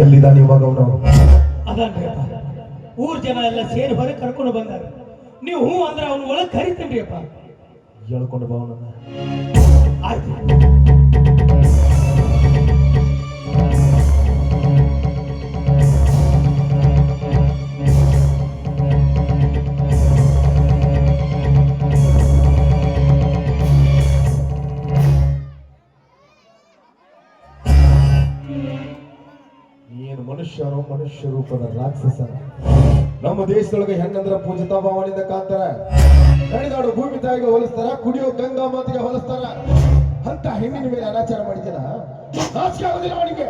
ಎಲ್ಲಿದ್ದಾನೆ ಇವಾಗ ಅವನು? ಅದನ್ರಿಯಪ್ಪ, ಊರ್ ಜನ ಎಲ್ಲ ಸೇರಿ ಹೊರಗೆ ಕರ್ಕೊಂಡು ಬಂದಾರ. ನೀವು ಹೂ ಅಂದ್ರೆ ಅವನು ಒಳಗೆ ಕರಿತೇನ್ರಿ ಅಪ್ಪ. ಹೇಳ್ಕೊಂಡು ಬಾ ಅವನನ್ನ. ಆಯ್ತು. ಏನು ಮನುಷ್ಯರು, ಮನುಷ್ಯ ರೂಪದ ರಾಕ್ಷಸರ. ನಮ್ಮ ದೇಶದೊಳಗೆ ಹೆಣ್ಣಂದ್ರ ಪೂಜಿತಾ ಭಾವನೆಯಿಂದ ಕಾಂತಾರ. ನಡೆದಾಡು ಭೂಮಿ ತಾಯಿಗೆ ಹೋಲಿಸ್ತಾರ, ಕುಡಿಯೋ ಗಂಗಾ ಮಾತಿಗೆ ಹೋಲಿಸ್ತಾರ. ಅಂತ ಹೆಣ್ಣಿನ ಮೇಲೆ ಅನಾಚಾರ ಮಾಡಿದ್ದೀರ? ನಾಚಿಕೆ ಆಗೋದಿಲ್ಲ ಅವನಿಗೆ?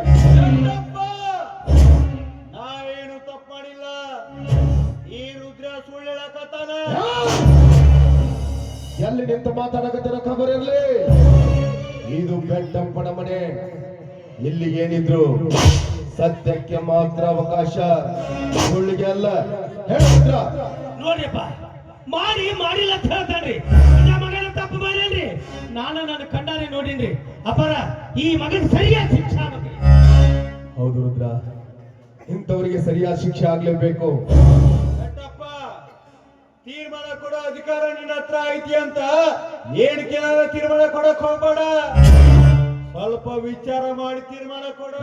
ನಾವೇನು ತಪ್ಪು ಮಾಡಿಲ್ಲ. ಈ ರುದ್ರ ಸುಳ್ಳು ಹೇಳಕತ್ತಾನ. ಎಲ್ಲಿ ನಿಂತು ಮಾತಾಡಕತ್ತಿರ ಖಬರ್ ಇರ್ಲಿ. ಇದು ಬೆಟ್ಟಪ್ಪನ ಮನೆ. ಇಲ್ಲಿ ಏನಿದ್ರು ಸತ್ಯಕ್ಕೆ ಮಾತ್ರ ಅವಕಾಶ, ಸುಳ್ಳಿಗೆ ಅಲ್ಲ. ಹೇಳಿದ್ರ ನೋಡ್ರಿಪ್ಪ, ಮಾಡಿಲ್ಲ ಅಂತ ಹೇಳ್ತಾನ್ರಿ. ಮಗನ ತಪ್ಪು ಮಾಡೇನ್ರಿ. ನಾನು ಕಂಡಾರೆ ನೋಡಿನ್ರಿ ಅಪರ. ಈ ಮಗನ ಸರಿಯಾದ ಶಿಕ್ಷೆ ಆಗ್ಬೇಕು. ಹೌದು ರುದ್ರ, ಇಂಥವರಿಗೆ ಸರಿಯಾದ ಶಿಕ್ಷೆ ಆಗ್ಲೇಬೇಕು. ಬೆಟ್ಟಪ್ಪ, ತೀರ್ಮಾನ ಕೊಡೋ ಅಧಿಕಾರ ನಿನ್ನ ಹತ್ರ ಐತಿ ಅಂತ ಏನ್ ಕೇಳ ತೀರ್ಮಾನ ಕೊಡಕ್ ಹೋಗ್ಬೇಡ. ಸ್ವಲ್ಪ ವಿಚಾರ ಮಾಡಿ ತೀರ್ಮಾನ ಕೊಡ.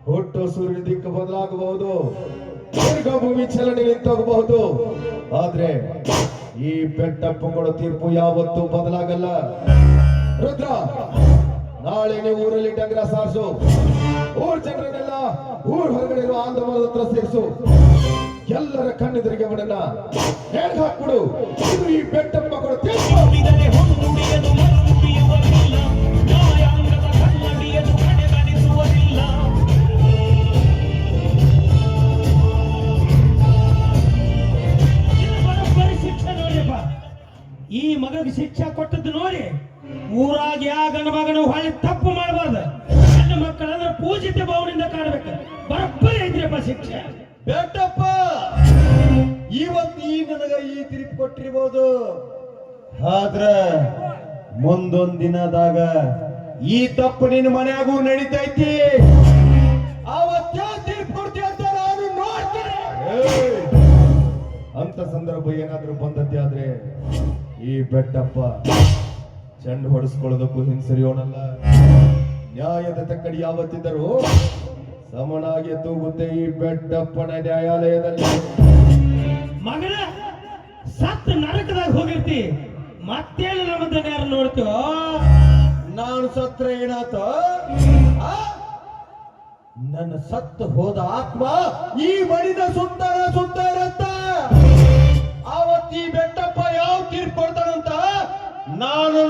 ಹುಟ್ಟು ಸೂರ್ಯನ ದಿಕ್ಕು ಬದಲಾಗಬಹುದು, ದೀರ್ಘ ಭೂಮಿ ಚಲನೆ ನಿಂತೋಗಬಹುದು. ಆದ್ರೆ ಈ ಬೆಟ್ಟಪ್ಪ ಕೊಡೋ ತೀರ್ಪು ಯಾವತ್ತೂ ಬದಲಾಗಲ್ಲ. ರುದ್ರ, ನಾಳೆ ನೀವು ಊರಲ್ಲಿ ಡಂಗ್ರ ಸಾರಿಸು. ಊರ್ ಜನರನ್ನೆಲ್ಲ ಊರ್ ಹೊರಗಡೆ ಇರುವ ಆಂದೋಲನದ ಹತ್ರ ಸೇರಿಸು. ಎಲ್ಲರ ಕಣ್ಣೆದುರಿಗೆ ಅವನನ್ನ ಹೇಳ್ದು ಹಾಕ್ಬಿಡು. ಇದು ಈ ಬೆಟ್ಟಪ್ಪ ಕೊಡೋ ತೀರ್ಪು. ಈ ಮಗನಿಗೆ ಶಿಕ್ಷೆ ಕೊಟ್ಟದ್ದು ನೋಡಿ ಊರಾಗ ಯಾ ಗಂಡ ಮಗನ ಹೊಳ್ಳಿ ತಪ್ಪು ಮಾಡಬಾರ್ದು. ಹೆಣ್ಣು ಮಕ್ಕಳಂದ್ರೆ ಪೂಜಿತ ಭಾವನೆಯಿಂದ ಕಾಣಬೇಕು. ಬರೋಬ್ಬರಿ ಐತ್ರಿಯಪ್ಪ ಶಿಕ್ಷೆ. ಬೆಟ್ಟಪ್ಪ, ಇವತ್ತು ಈ ನನಗ ಈ ತೀರ್ಪು ಕೊಟ್ಟಿರ್ಬೋದು. ಆದ್ರ ಮುಂದೊಂದ್ ದಿನದಾಗ ಈ ತಪ್ಪು ನಿನ್ನ ಮನ್ಯಾಗೂ ನಡೀತೈತಿ. ಅವತ್ತ ತೀರ್ಪು ಕೊಡ್ತೀಯ ಅಂತ ನಾನು ನೋಡ್ತೀನಿ. ಅಂತ ಸಂದರ್ಭ ಏನಾದ್ರೂ ಬಂದದ್ದೇ ಆದ್ರೆ ಈ ಬೆಟ್ಟಪ್ಪ ಚೆಂಡು ಹೊಡೆಸ್ಕೊಳ್ಳೋದಕ್ಕೂ ಹಿಂಸರಿಯೋಣಲ್ಲ. ನ್ಯಾಯದ ತಕ್ಕಡಿ ಯಾವತ್ತಿದ್ದರೂ ಸಮನಾಗಿ ತೂಗುತ್ತೆ ಈ ಬೆಟ್ಟಪ್ಪನ ನ್ಯಾಯಾಲಯದಲ್ಲಿ. ಮಗನ ಸತ್ ನರಕದಾಗ ಹೋಗಿರ್ತಿ, ಮತ್ತೇನು ನಮ್ಮದನ್ನ ಯಾರು ನೋಡ್ತೀವೋ? ನಾನು ಸತ್ರ ಏನಾತ? ನನ್ನ ಸತ್ತು ಹೋದ ಆತ್ಮ ಈ ಮನಿದ ಸುತ್ತ ಇರತ್ತ. ಅವತ್ತಿ ಬೆಟ್ಟಪ್ಪ ಯಾವ ತೀರ್ಪು ಕೊಡ್ತಾನಂತ ನಾನು